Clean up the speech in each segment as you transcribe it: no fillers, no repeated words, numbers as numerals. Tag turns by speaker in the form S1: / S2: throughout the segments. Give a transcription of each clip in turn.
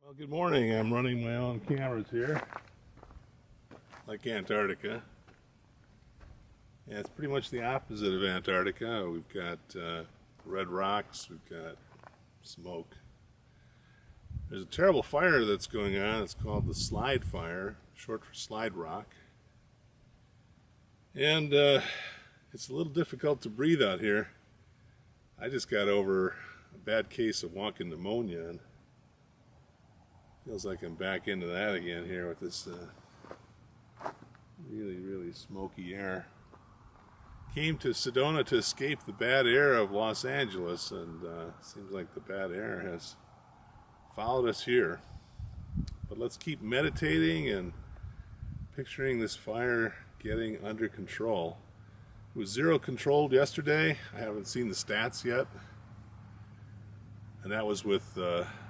S1: Well, good morning. I'm running my own cameras here, like Antarctica. Yeah, it's pretty much the opposite of Antarctica. We've got red rocks, we've got smoke. There's a terrible fire that's going on. It's called the slide fire, short for slide rock. And it's a little difficult to breathe out here. I just got over a bad case of walking pneumonia, and feels like I'm back into that again here with this really smoky air. Came to Sedona to escape the bad air of Los Angeles, and seems like the bad air has followed us here. But let's keep meditating and picturing this fire getting under control. It was zero controlled yesterday. I haven't seen the stats yet, and that was with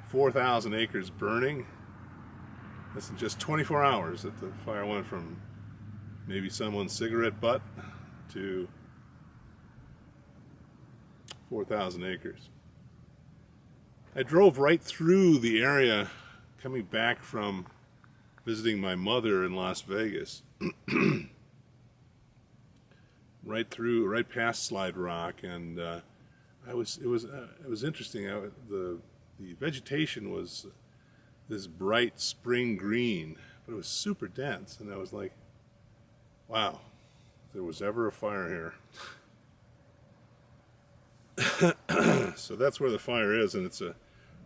S1: 4,000 acres burning. That's in just 24 hours that the fire went from maybe someone's cigarette butt to 4,000 acres. I drove right through the area coming back from visiting my mother in Las Vegas. right past Slide Rock, and it was interesting. The vegetation was this bright spring green, but it was super dense, and I was like, wow, if there was ever a fire here. So that's where the fire is, and it's a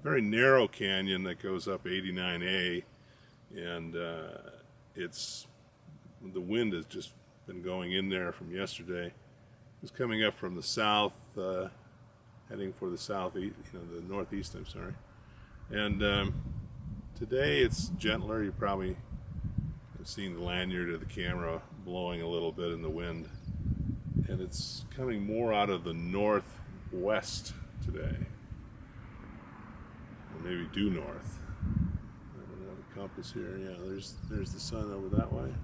S1: very narrow canyon that goes up 89A, and the wind has just been going in there from yesterday. It's coming up from the south, heading for the southeast, the northeast, I'm sorry. And today it's gentler. You probably have seen the lanyard of the camera blowing a little bit in the wind. And it's coming more out of the northwest today. Or maybe due north. I don't have a compass here. Yeah, there's the sun over that way.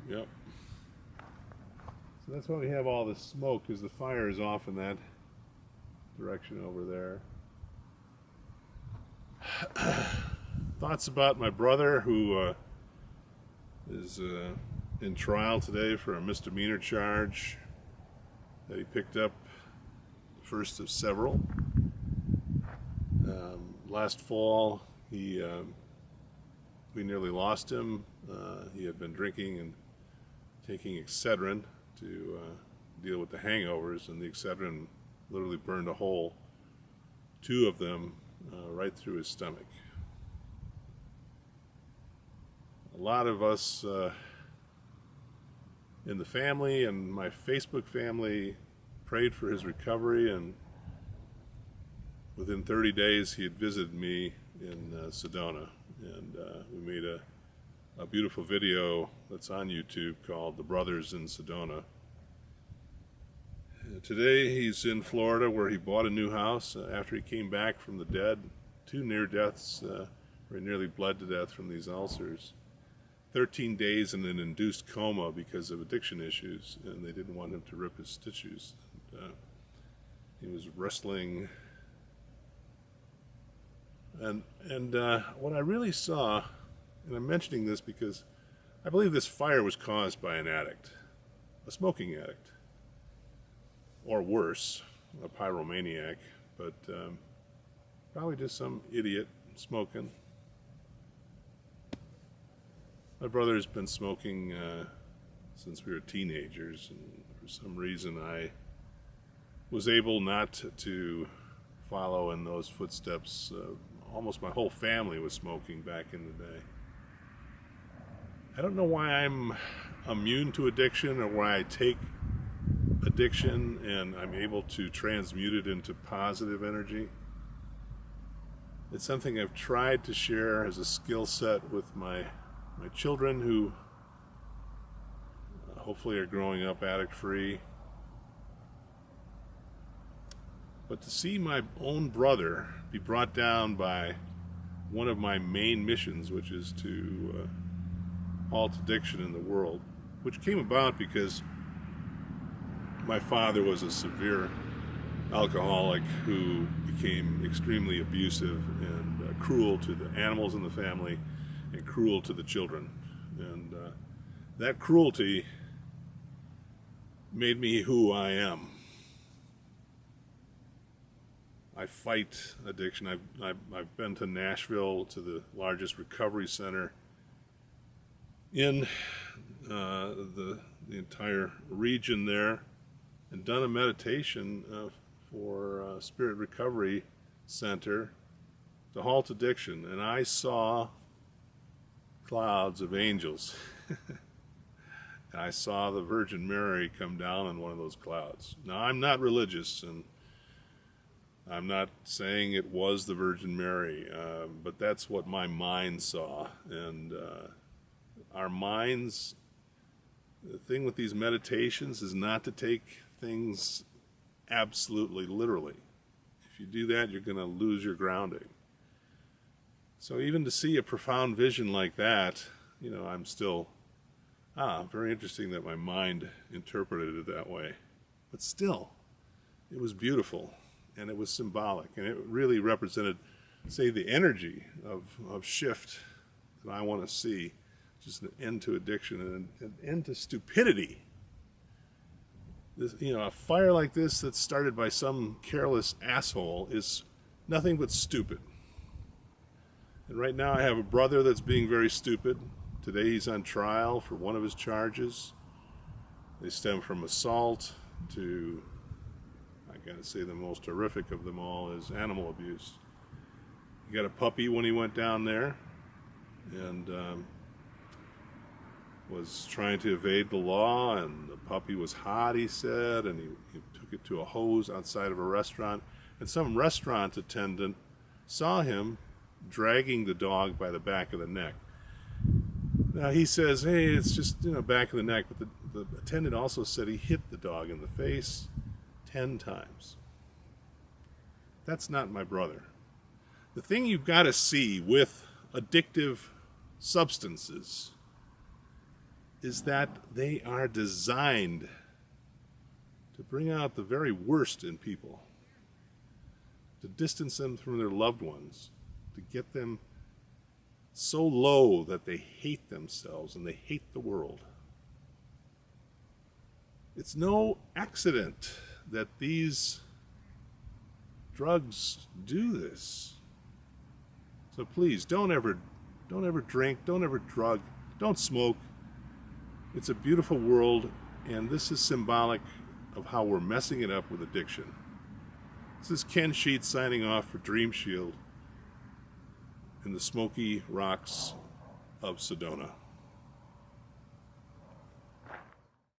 S1: Yep. So that's why we have all this smoke, because the fire is off in that direction over there. Thoughts about my brother, who is in trial today for a misdemeanor charge that he picked up, the first of several. Last fall, we nearly lost him. He had been drinking and taking Excedrin to deal with the hangovers, and the Excedrin literally burned a hole, two of them, right through his stomach. A lot of us in the family and my Facebook family prayed for his recovery, and within 30 days he had visited me in Sedona, and we made a beautiful video that's on YouTube called The Brothers in Sedona. Today he's in Florida, where he bought a new house after he came back from the dead. 2 near deaths, where he nearly bled to death from these ulcers. 13 days in an induced coma because of addiction issues, and they didn't want him to rip his stitches. He was wrestling. And what I really saw, and I'm mentioning this because I believe this fire was caused by an addict, a smoking addict, or worse, a pyromaniac, but probably just some idiot smoking. My brother's been smoking since we were teenagers, and for some reason I was able not to follow in those footsteps. Almost my whole family was smoking back in the day. I don't know why I'm immune to addiction, or why I take addiction and I'm able to transmute it into positive energy. It's something I've tried to share as a skill set with my children, who hopefully are growing up addict-free. But to see my own brother be brought down by one of my main missions, which is to halt addiction in the world, which came about because my father was a severe alcoholic who became extremely abusive and cruel to the animals in the family and cruel to the children. And that cruelty made me who I am. I fight addiction. I've been to Nashville, to the largest recovery center in the entire region there, and done a meditation for Spirit Recovery Center to halt addiction. And I saw clouds of angels. And I saw the Virgin Mary come down on one of those clouds. Now, I'm not religious, and I'm not saying it was the Virgin Mary, but that's what my mind saw. And our minds, the thing with these meditations is not to take things absolutely literally. If you do that, you're going to lose your grounding. So even to see a profound vision like that, you know, I'm still, very interesting that my mind interpreted it that way. But still, it was beautiful, and it was symbolic, and it really represented, say, the energy of shift that I want to see. Just an end to addiction and an end to stupidity. This, you know, a fire like this that's started by some careless asshole is nothing but stupid. And right now I have a brother that's being very stupid. Today he's on trial for one of his charges. They stem from assault to, I gotta say, the most horrific of them all is animal abuse. He got a puppy when he went down there, and was trying to evade the law, and the puppy was hot, he said, and he took it to a hose outside of a restaurant, and some restaurant attendant saw him dragging the dog by the back of the neck. Now he says, hey, it's just, you know, back of the neck, but the attendant also said he hit the dog in the face 10 times. That's not my brother. The thing you've got to see with addictive substances is that they are designed to bring out the very worst in people, to distance them from their loved ones, to get them so low that they hate themselves and they hate the world. It's no accident that these drugs do this. So please, don't ever drink, don't ever drug, don't smoke. It's a beautiful world, and this is symbolic of how we're messing it up with addiction. This is Ken Sheets signing off for Dream Shield in the Smoky Rocks of Sedona.